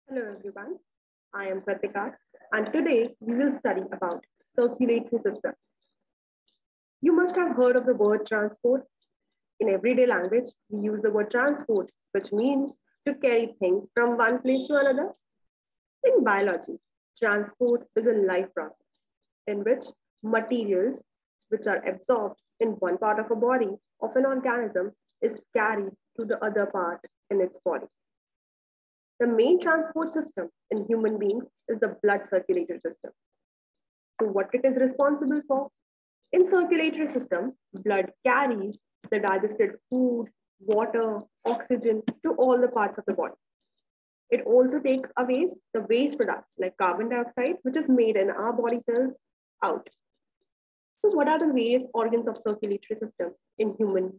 Hello everyone, I am Pratika and today we will study about circulatory system. You must have heard of the word transport. In everyday language, we use the word transport, which means to carry things from one place to another. In biology, transport is a life process in which materials which are absorbed in one part of a body of an organism is carried to the other part in its body. The main transport system in human beings is the blood circulatory system. So what it is responsible for? In circulatory system, blood carries the digested food, water, oxygen to all the parts of the body. It also takes away the waste products like carbon dioxide, which is made in our body cells, out. So what are the various organs of circulatory systems in humans?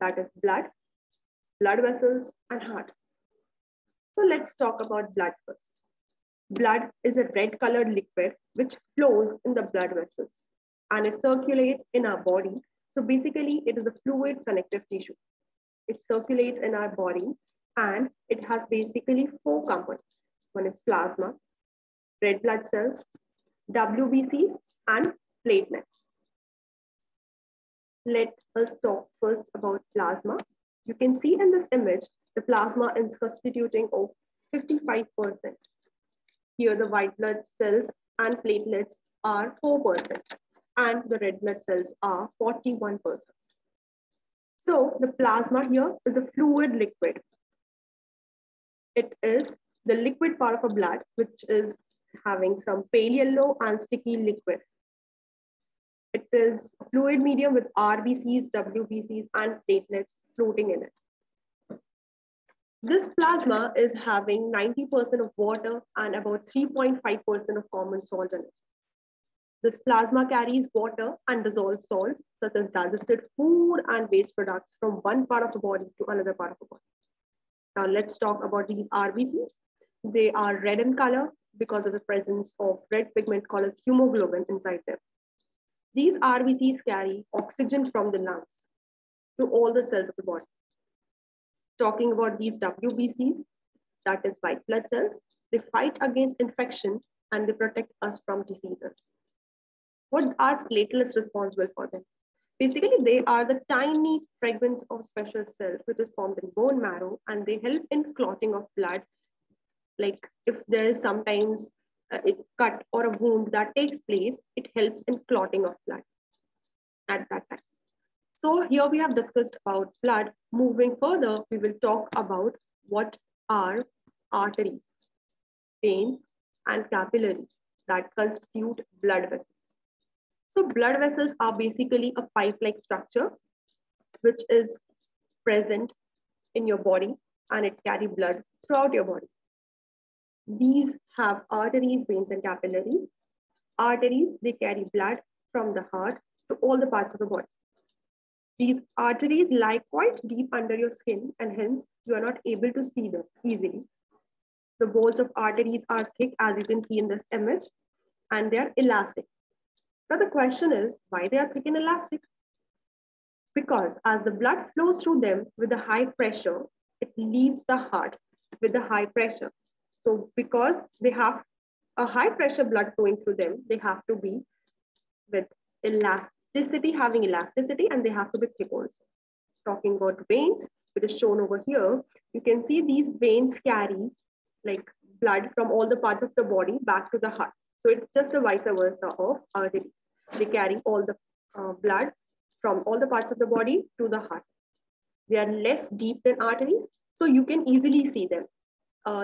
That is blood, blood vessels, and heart. So let's talk about blood first. Blood is a red colored liquid which flows in the blood vessels and it circulates in our body. So basically, it is a fluid connective tissue. It circulates in our body and it has basically four components. One is plasma, red blood cells, WBCs, and platelets. Let us talk first about plasma. You can see in this image, the plasma is constituting of 55%. Here, the white blood cells and platelets are 4%, and the red blood cells are 41%. So the plasma here is a fluid liquid. It is the liquid part of a blood, which is having some pale yellow and sticky liquid. It is a fluid medium with RBCs, WBCs, and platelets floating in it. This plasma is having 90% of water and about 3.5% of common salt in it. This plasma carries water and dissolved salts, such as digested food and waste products from one part of the body to another part of the body. Now let's talk about these RBCs. They are red in color because of the presence of red pigment called as hemoglobin inside them. These RBCs carry oxygen from the lungs to all the cells of the body. Talking about these WBCs, that is white blood cells, they fight against infection and they protect us from diseases. What are platelets responsible for them? Basically, they are the tiny fragments of special cells which is formed in bone marrow and they help in clotting of blood. Like if there is sometimes a cut or a wound that takes place, it helps in clotting of blood at that time. So here we have discussed about blood. Moving further, we will talk about what are arteries, veins, and capillaries that constitute blood vessels. So blood vessels are basically a pipe-like structure which is present in your body and it carries blood throughout your body. These have arteries, veins, and capillaries. Arteries, they carry blood from the heart to all the parts of the body. These arteries lie quite deep under your skin and hence you are not able to see them easily. The walls of arteries are thick as you can see in this image and they are elastic. Now the question is why they are thick and elastic? Because as the blood flows through them with a high pressure, it leaves the heart with a high pressure. So because they have a high pressure blood flowing through them, they have to be with having elasticity, and they have to be thick also. Talking about veins, which is shown over here, you can see these veins carry like blood from all the parts of the body back to the heart. So it's just a vice versa of arteries. They carry all the blood from all the parts of the body to the heart. They are less deep than arteries, so you can easily see them.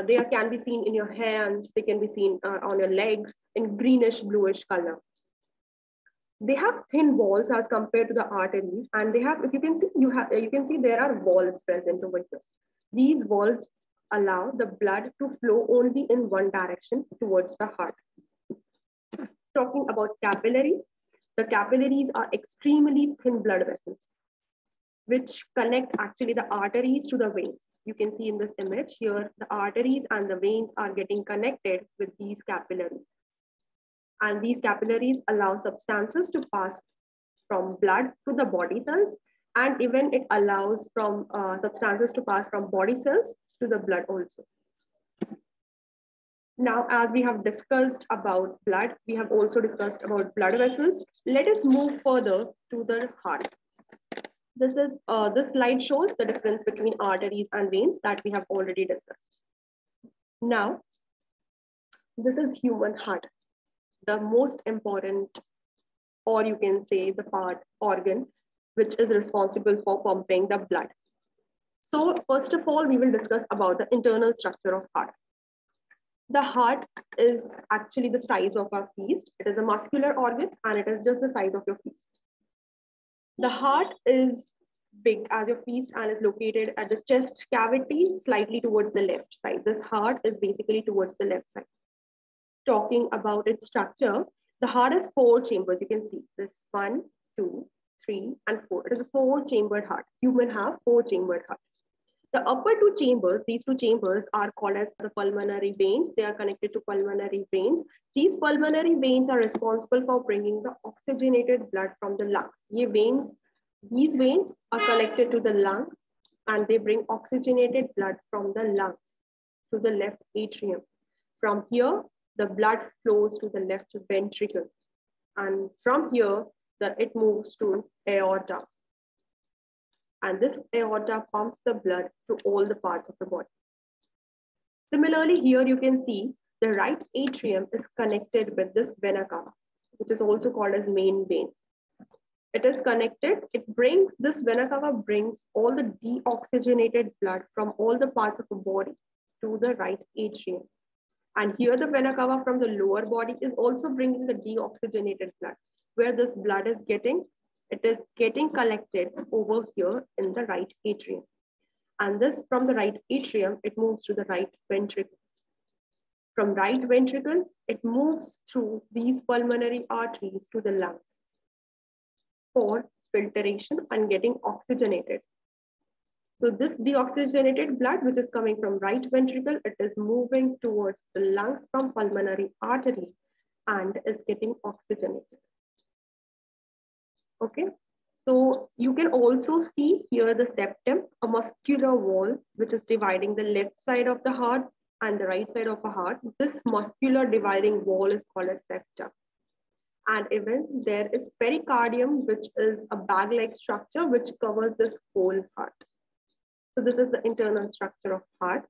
They can be seen in your hands, they can be seen on your legs in greenish bluish color. They have thin walls as compared to the arteries, and they have, if you can see, you can see there are walls present over here. These walls allow the blood to flow only in one direction towards the heart. Talking about capillaries, the capillaries are extremely thin blood vessels, which connect actually the arteries to the veins. You can see in this image here, the arteries and the veins are getting connected with these capillaries. And these capillaries allow substances to pass from blood to the body cells, and even it allows from substances to pass from body cells to the blood also. Now, as we have discussed about blood, we have also discussed about blood vessels. Let us move further to the heart. This slide shows the difference between arteries and veins that we have already discussed. Now, this is human heart, the most important, or you can say the organ, which is responsible for pumping the blood. So first of all, we will discuss about the internal structure of heart. The heart is actually the size of our fist. It is a muscular organ and it is just the size of your fist. The heart is big as your fist and is located at the chest cavity, slightly towards the left side. This heart is basically towards the left side. Talking about its structure, the heart has 4 chambers. You can see this 1, 2, 3, and 4. It is a 4-chambered heart. Human have 4-chambered heart. The upper 2 chambers, these 2 chambers are called as the pulmonary veins. They are connected to pulmonary veins. These pulmonary veins are responsible for bringing the oxygenated blood from the lungs. These veins are connected to the lungs and they bring oxygenated blood from the lungs to the left atrium. From here, the blood flows to the left ventricle. And from here, it moves to aorta. And this aorta pumps the blood to all the parts of the body. Similarly, here you can see the right atrium is connected with this vena cava, which is also called as main vein. It is connected. This vena cava brings all the deoxygenated blood from all the parts of the body to the right atrium. And here the vena cava from the lower body is also bringing the deoxygenated blood. Where this blood is getting, it is getting collected over here in the right atrium. And this from the right atrium, it moves to the right ventricle. From right ventricle, it moves through these pulmonary arteries to the lungs for filtration and getting oxygenated. So this deoxygenated blood, which is coming from right ventricle, it is moving towards the lungs from pulmonary artery and is getting oxygenated. Okay, so you can also see here the septum, a muscular wall, which is dividing the left side of the heart and the right side of the heart. This muscular dividing wall is called a septum. And even there is pericardium, which is a bag-like structure, which covers this whole heart. So this is the internal structure of heart.